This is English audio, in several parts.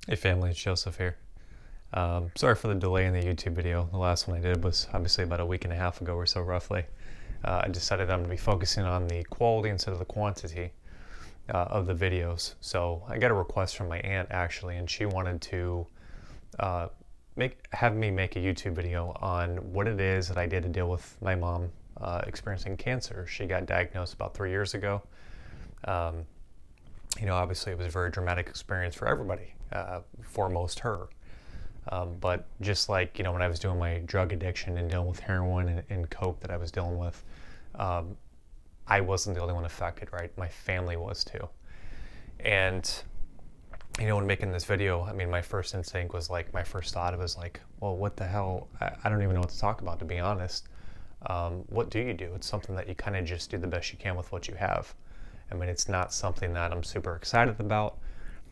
Hey family, it's Joseph here. Sorry for the delay in the YouTube video. The last one I did was obviously about a week and a half ago or so roughly. I decided I'm going to be focusing on the quality instead of the quantity of the videos. So I got a request from my aunt actually, and she wanted to uh, have me make a YouTube video on what it is that I did to deal with my mom experiencing cancer. She got diagnosed about 3 years ago. Um, Obviously it was a very dramatic experience for everybody, foremost her. But just like, when I was doing my drug addiction and dealing with heroin and coke that I was dealing with, um, I wasn't the only one affected, right? My family was too. And, when making this video, I mean, my first instinct was like, my first thought was like, well, what the hell? I don't even know what to talk about, to be honest. What do you do? It's something that you kind of just do the best you can with what you have. I mean, it's not something that I'm super excited about.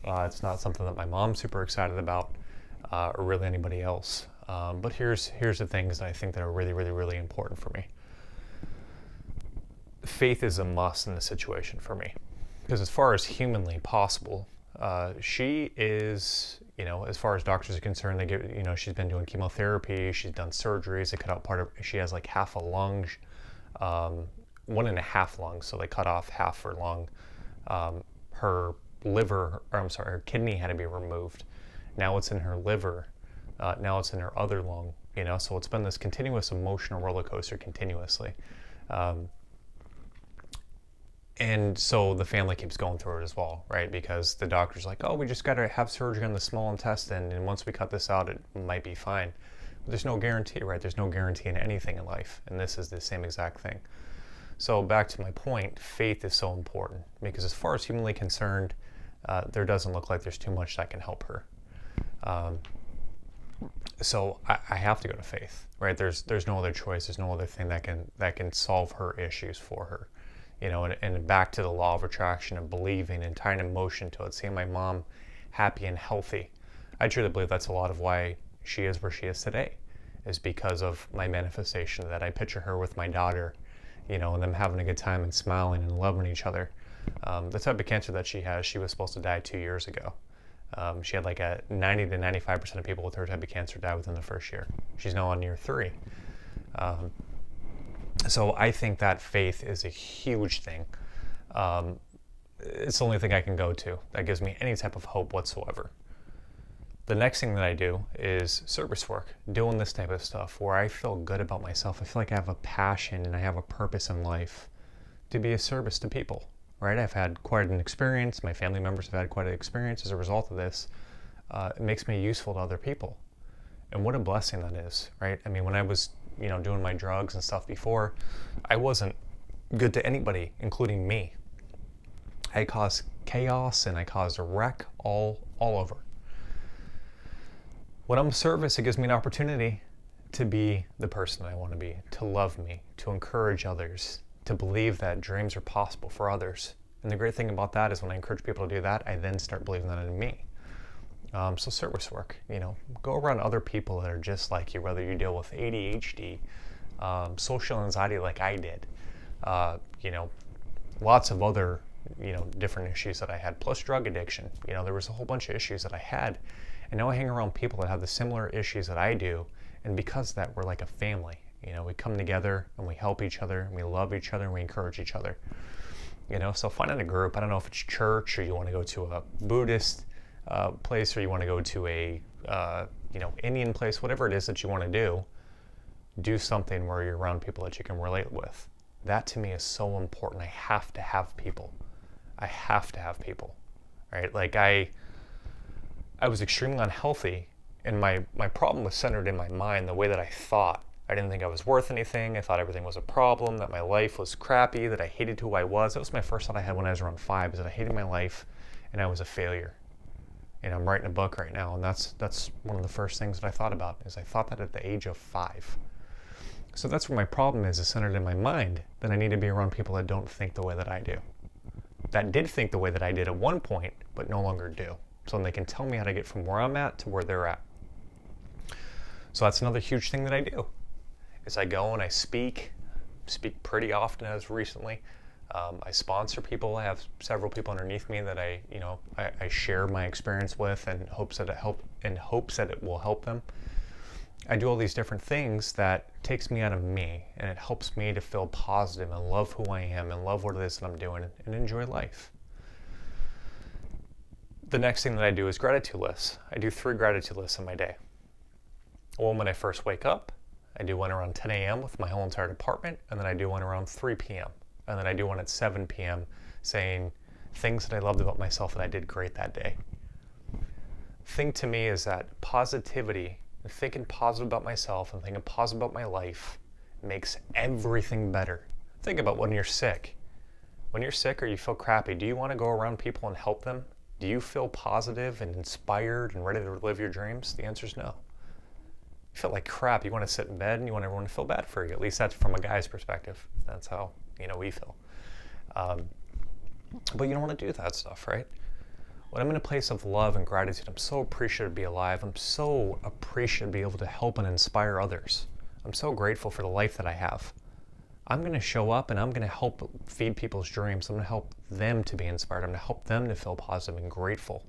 It's not something that my mom's super excited about, or really anybody else. But here's the things that I think that are really, really, really important for me. Faith is a must in the situation for me, because as far as humanly possible, she is, as far as doctors are concerned, they get, she's been doing chemotherapy, she's done surgeries, they cut out part of, she has like half a lung, um, one and a half lungs, so they cut off half her lung. Her liver, or I'm sorry, her kidney had to be removed. Now it's in her liver. Now it's in her other lung. So it's been this continuous emotional roller coaster continuously. Um, and so the family keeps going through it as well, right? Because the doctor's like, oh, we just got to have surgery on the small intestine, and once we cut this out, it might be fine. But there's no guarantee, right? There's no guarantee in anything in life, and this is the same exact thing. So back to my point, faith is so important because as far as humanly concerned, there doesn't look like there's too much that can help her. Um, so I have to go to faith, right? There's no other choice. There's no other thing that can solve her issues for her. And back to the law of attraction of believing and tying emotion to it, seeing my mom happy and healthy. I truly believe that's a lot of why she is where she is today, is because of my manifestation that I picture her with my daughter, and them having a good time and smiling and loving each other. The type of cancer that she has, she was supposed to die 2 years ago. She had like a 90 to 95% of people with her type of cancer die within the first year. She's now on year 3. Um, so I think that faith is a huge thing. It's the only thing I can go to that gives me any type of hope whatsoever. The next thing that I do is service work, doing this type of stuff where I feel good about myself. I feel like I have a passion and I have a purpose in life to be a service to people, right? I've had quite an experience. My family members have had quite an experience as a result of this. It makes me useful to other people. And what a blessing that is, right? I mean, when I was, doing my drugs and stuff before, I wasn't good to anybody, including me. I caused chaos and I caused a wreck all over. When I'm of service, it gives me an opportunity to be the person I want to be, to love me, to encourage others, to believe that dreams are possible for others. And the great thing about that is when I encourage people to do that, I then start believing that in me. So service work, go around other people that are just like you, whether you deal with ADHD, social anxiety like I did, lots of other, different issues that I had, plus drug addiction. There was a whole bunch of issues that I had. And now I hang around people that have the similar issues that I do. And because of that, we're like a family. We come together and we help each other and we love each other and we encourage each other. So finding a group, I don't know if it's church or you want to go to a Buddhist place or you want to go to a, Indian place, whatever it is that you want to do something where you're around people that you can relate with. That to me is so important. I have to have people. I have to have people, right? Like I was extremely unhealthy, and my problem was centered in my mind, the way that I thought. I didn't think I was worth anything. I thought everything was a problem, that my life was crappy, that I hated who I was. That was my first thought I had when I was around 5, is that I hated my life and I was a failure. And I'm writing a book right now, and that's one of the first things that I thought about, is I thought that at the age of 5. So that's where my problem is centered in my mind, that I need to be around people that don't think the way that I do. That did think the way that I did at one point, but no longer do. So they can tell me how to get from where I'm at to where they're at. So that's another huge thing that I do, is I go and I speak pretty often as recently. I sponsor people. I have several people underneath me that I share my experience with in hopes that it will help them. I do all these different things that takes me out of me, and it helps me to feel positive and love who I am and love what it is that I'm doing and enjoy life. The next thing that I do is gratitude lists. I do 3 gratitude lists in my day. One when I first wake up. I do one around 10 a.m. with my whole entire department, and then I do one around 3 p.m. And then I do one at 7 p.m. saying things that I loved about myself and I did great that day. Thing to me is that positivity, thinking positive about myself and thinking positive about my life makes everything better. Think about when you're sick. When you're sick or you feel crappy, do you want to go around people and help them? Do you feel positive and inspired and ready to live your dreams? The answer is no. You feel like crap. You want to sit in bed and you want everyone to feel bad for you. At least that's from a guy's perspective. That's how, we feel. But you don't want to do that stuff, right? When I'm in a place of love and gratitude, I'm so appreciative to be alive. I'm so appreciative to be able to help and inspire others. I'm so grateful for the life that I have. I'm going to show up and I'm going to help feed people's dreams. I'm going to help them to be inspired. I'm going to help them to feel positive and grateful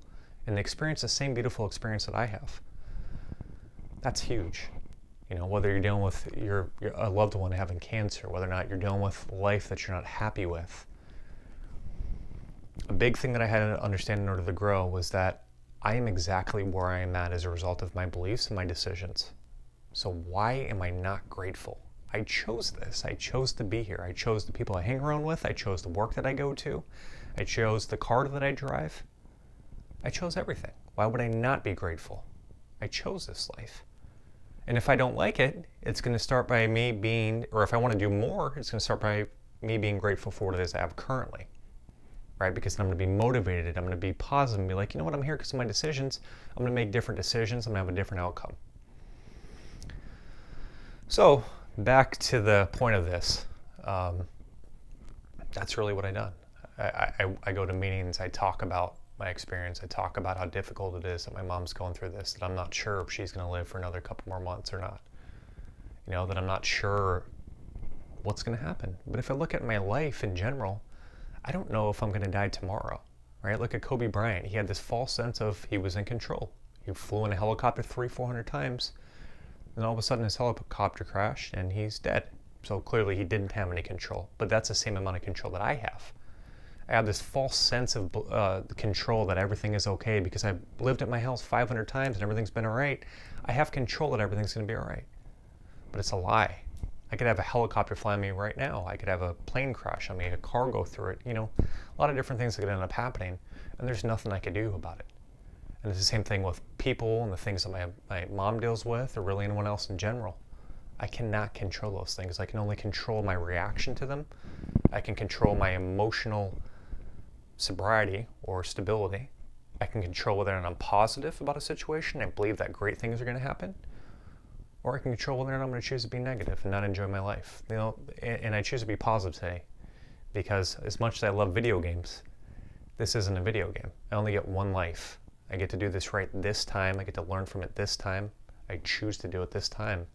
and experience the same beautiful experience that I have. That's huge. Whether you're dealing with a loved one having cancer, whether or not you're dealing with life that you're not happy with. A big thing that I had to understand in order to grow was that I am exactly where I am at as a result of my beliefs and my decisions. So why am I not grateful? I chose this. I chose to be here. I chose the people I hang around with. I chose the work that I go to. I chose the car that I drive. I chose everything. Why would I not be grateful? I chose this life. And if I don't like it, it's going to start by me being, or if I want to do more, it's going to start by me being grateful for what it is I have currently. Right? Because I'm going to be motivated. I'm going to be positive and be like, you know what, I'm here because of my decisions. I'm going to make different decisions. I'm going to have a different outcome. So back to the point of this. That's really what I've done. I go to meetings. I talk about my experience. I talk about how difficult it is that my mom's going through this, that I'm not sure if she's going to live for another couple more months or not. That I'm not sure what's going to happen. But if I look at my life in general, I don't know if I'm going to die tomorrow, right? Look at Kobe Bryant. He had this false sense of he was in control. He flew in a helicopter 300-400 times, and all of a sudden his helicopter crashed and he's dead. So clearly he didn't have any control, but that's the same amount of control that I have. I have this false sense of control that everything is okay because I've lived at my house 500 times and everything's been all right. I have control that everything's going to be all right. But it's a lie. I could have a helicopter fly me right now. I could have a plane crash on me, a car go through it. A lot of different things that could end up happening, and there's nothing I could do about it. And it's the same thing with people and the things that my mom deals with, or really anyone else in general. I cannot control those things. I can only control my reaction to them. I can control my emotional sobriety or stability. I can control whether or not I'm positive about a situation and believe that great things are going to happen, or I can control whether or not I'm going to choose to be negative and not enjoy my life. And I choose to be positive today because as much as I love video games, this isn't a video game. I only get one life. I get to do this right this time. I get to learn from it this time. I choose to do it this time.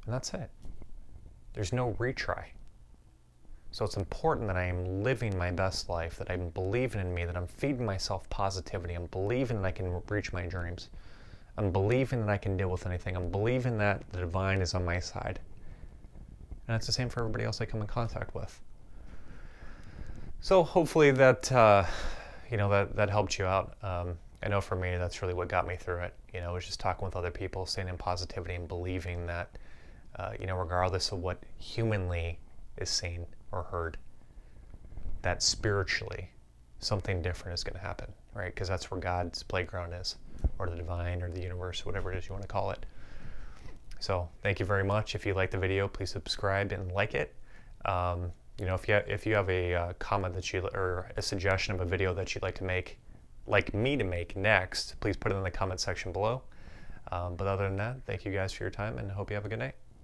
And that's it. There's no retry. So it's important that I am living my best life, that I'm believing in me, that I'm feeding myself positivity. I'm believing that I can reach my dreams. I'm believing that I can deal with anything. I'm believing that the divine is on my side. And that's the same for everybody else I come in contact with. So hopefully that, that helped you out. I know for me, that's really what got me through it. Was just talking with other people, staying in positivity and believing that, regardless of what humanly is seen or heard, that spiritually something different is going to happen, right? Because that's where God's playground is, or the divine, or the universe, whatever it is you want to call it. So thank you very much. If you like the video, please subscribe and like it. If you have a comment or a suggestion of a video that you'd like me to make next, please put it in the comment section below. But other than that, thank you guys for your time and hope you have a good night.